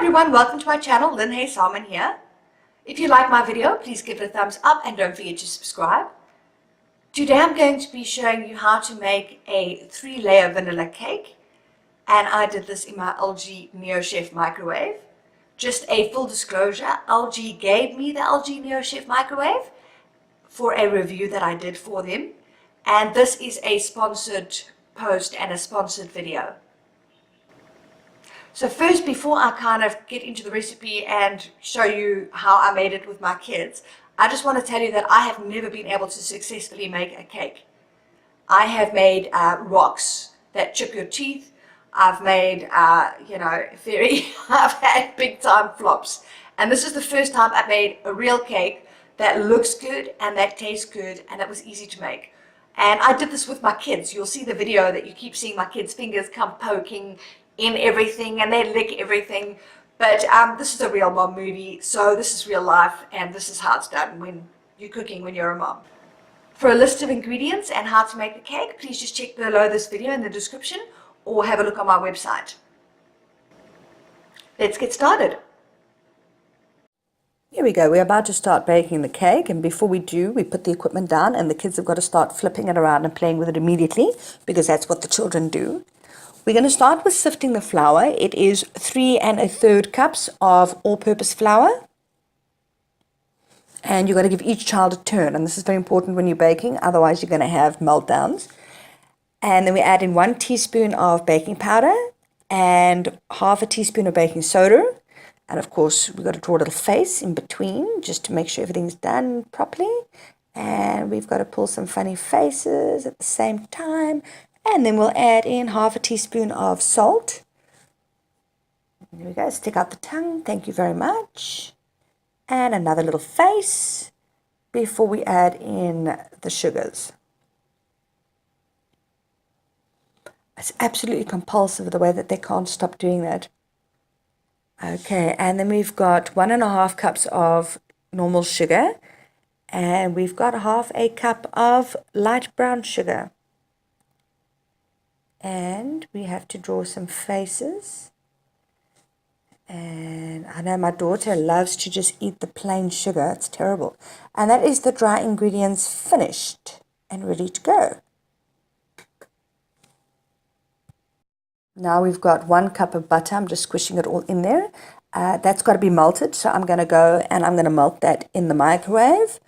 everyone, welcome to my channel. Lynne Huysamen here. If you like my video, please give it a thumbs up and don't forget to subscribe. Today I'm going to be showing you how to make a 3-layer vanilla cake, and I did this in my LG Neochef microwave. Just a full disclosure, LG gave me the LG Neochef microwave for a review that I did for them, and this is a sponsored post and a sponsored video. So first, before I kind of get into the recipe and show you how I made it with my kids, I just want to tell you that I have never been able to successfully make a cake. I have made rocks that chip your teeth. I've made, I've had big time flops. And this is the first time I made a real cake that looks good and that tastes good and that was easy to make. And I did this with my kids. You'll see the video that you keep seeing my kids' fingers come poking in everything and they lick everything. But this is a real mom movie, so this is real life, and this is how it's done when you're cooking when you're a mom. For a list of ingredients and how to make the cake, please just check below this video in the description or have a look on my website. Let's get started. Here we go, we're about to start baking the cake, and before we do, we put the equipment down and the kids have got to start flipping it around and playing with it immediately because that's what the children do. We're going to start with sifting the flour. It is 3 1/3 cups of all-purpose flour. And you've got to give each child a turn, and this is very important when you're baking, otherwise you're going to have meltdowns. And then we add in 1 teaspoon of baking powder and 1/2 teaspoon of baking soda. And of course, we've got to draw a little face in between just to make sure everything's done properly. And we've got to pull some funny faces at the same time. And then we'll add in 1/2 teaspoon of salt. There we go, stick out the tongue, thank you very much. And another little face before we add in the sugars. It's absolutely compulsive the way that they can't stop doing that. Okay, and then we've got 1 1/2 cups of normal sugar, and we've got 1/2 cup of light brown sugar. And we have to draw some faces. And I know my daughter loves to just eat the plain sugar. It's terrible. And that is the dry ingredients finished and ready to go. Now we've got 1 cup of butter. I'm just squishing it all in there. That's got to be melted. So I'm going to go and I'm going to melt that in the microwave.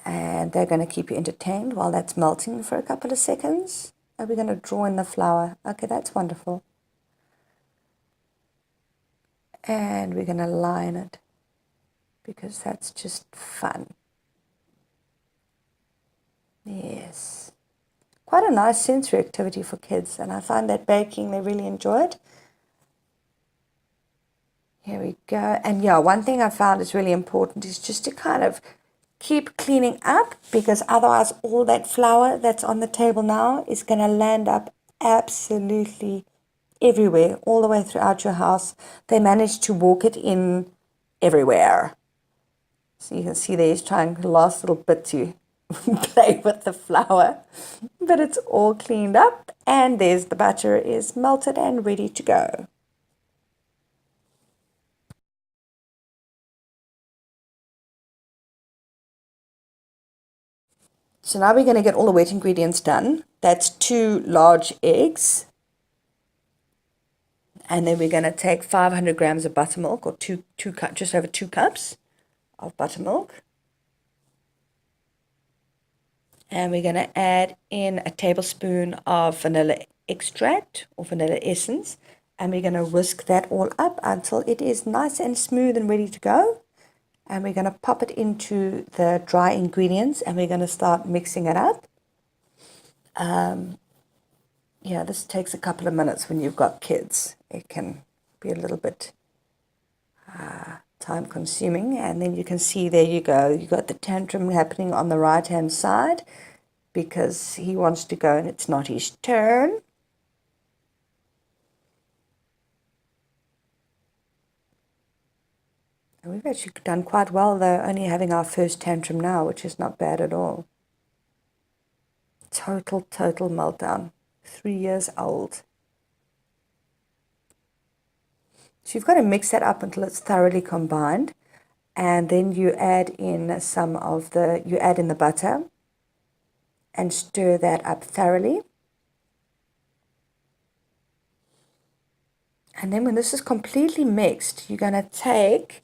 And they're going to keep you entertained while that's melting for a couple of seconds. Are we going to draw in the flour? Okay, that's wonderful. And we're going to line it because that's just fun. Yes. Quite a nice sensory activity for kids, and I find that baking, they really enjoy it. Here we go. And yeah, one thing I found is really important is just to kind of keep cleaning up, because otherwise all that flour that's on the table now is going to land up absolutely everywhere, all the way throughout your house. They managed to walk it in everywhere. So you can see there he's trying the last little bit to play with the flour, but it's all cleaned up, and there's the butter is melted and ready to go. So now we're going to get all the wet ingredients done. That's 2 large eggs. And then we're going to take 500 grams of buttermilk, or just over 2 cups of buttermilk. And we're going to add in a tablespoon of vanilla extract or vanilla essence. And we're going to whisk that all up until it is nice and smooth and ready to go. And we're going to pop it into the dry ingredients, and we're going to start mixing it up. Yeah, this takes a couple of minutes when you've got kids. It can be a little bit time consuming. And then you can see, there you go. You've got the tantrum happening on the right hand side because he wants to go and it's not his turn. And we've actually done quite well, though, only having our first tantrum now, which is not bad at all. Total meltdown. 3 years old. So you've got to mix that up until it's thoroughly combined. And then you add in the butter and stir that up thoroughly. And then when this is completely mixed, you're going to take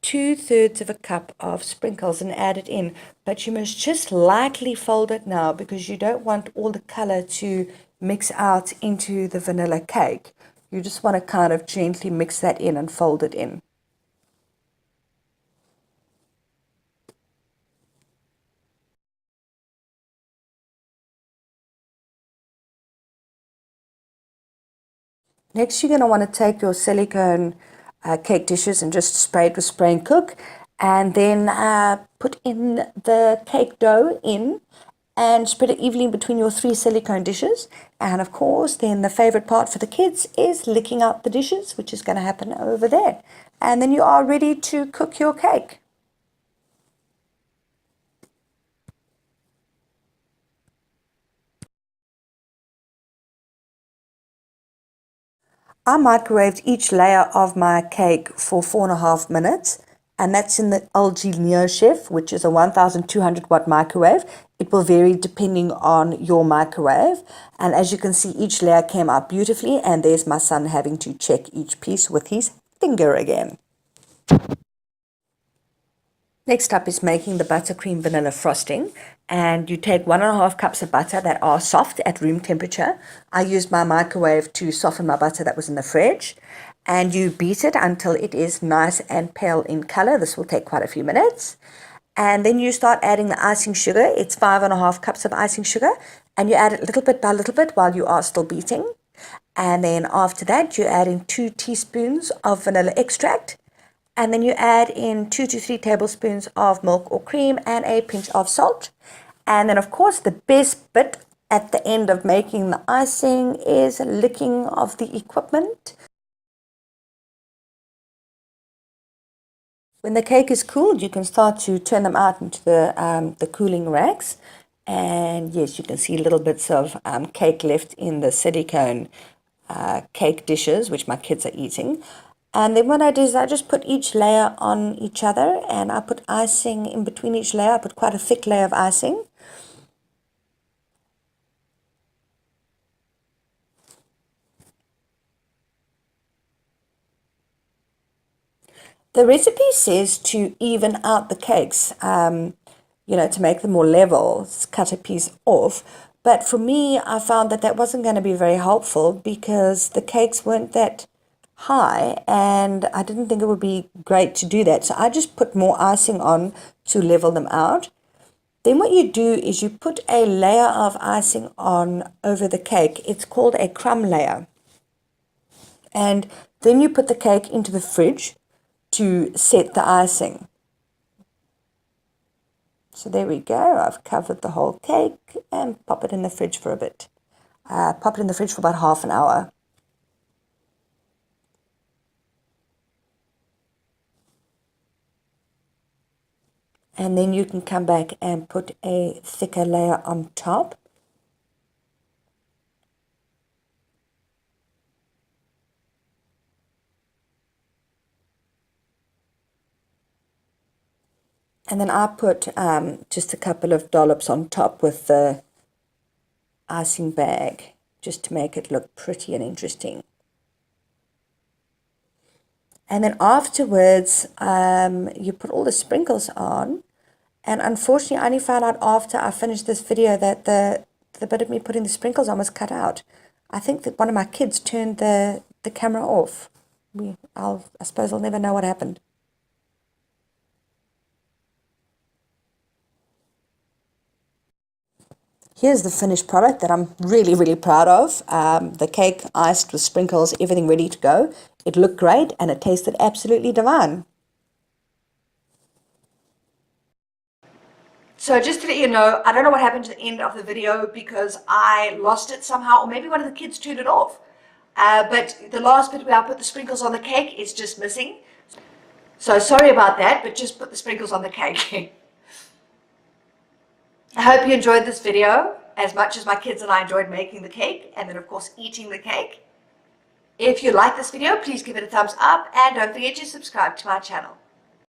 2/3 of a cup of sprinkles and add it in. But you must just lightly fold it now because you don't want all the color to mix out into the vanilla cake. You just want to kind of gently mix that in and fold it in. Next, you're going to want to take your silicone cake dishes and just spray it with spray and cook, and then put in the cake dough in and spread it evenly between your 3 silicone dishes. And of course, then the favorite part for the kids is licking out the dishes, which is going to happen over there. And then you are ready to cook your cake. I microwaved each layer of my cake for 4.5 minutes, and that's in the LG Neochef, which is a 1200 watt microwave. It will vary depending on your microwave, and as you can see, each layer came out beautifully, and there's my son having to check each piece with his finger again. Next up is making the buttercream vanilla frosting, and you take 1.5 cups of butter that are soft at room temperature. I used my microwave to soften my butter that was in the fridge, and you beat it until it is nice and pale in color. This will take quite a few minutes, and then you start adding the icing sugar. It's 5.5 cups of icing sugar, and you add it little bit by little bit while you are still beating. And then after that, you add in 2 teaspoons of vanilla extract. And then you add in 2 to 3 tablespoons of milk or cream and a pinch of salt. And then, of course, the best bit at the end of making the icing is licking of the equipment. When the cake is cooled, you can start to turn them out into the cooling racks. And yes, you can see little bits of cake left in the silicone cake dishes, which my kids are eating. And then what I do is I just put each layer on each other, and I put icing in between each layer. I put quite a thick layer of icing. The recipe says to even out the cakes, to make them more level, cut a piece off. But for me, I found that that wasn't going to be very helpful because the cakes weren't that high, and I didn't think it would be great to do that. So I just put more icing on to level them out. Then what you do is you put a layer of icing on over the cake. It's called a crumb layer. And then you put the cake into the fridge to set the icing. So there we go. I've covered the whole cake and pop it in the fridge for a bit. Pop it in the fridge for about half an hour. And then you can come back and put a thicker layer on top. And then I put just a couple of dollops on top with the icing bag, just to make it look pretty and interesting. And then afterwards, you put all the sprinkles on. And unfortunately, I only found out after I finished this video that the bit of me putting the sprinkles on was cut out. I think that one of my kids turned the camera off. I suppose I'll never know what happened. Here's the finished product that I'm really, really proud of. The cake iced with sprinkles, everything ready to go. It looked great and it tasted absolutely divine. So just to let you know, I don't know what happened to the end of the video because I lost it somehow, or maybe one of the kids turned it off. But the last bit where I put the sprinkles on the cake is just missing. So sorry about that, but just put the sprinkles on the cake. I hope you enjoyed this video as much as my kids and I enjoyed making the cake, and then of course eating the cake. If you like this video, please give it a thumbs up and don't forget to subscribe to my channel.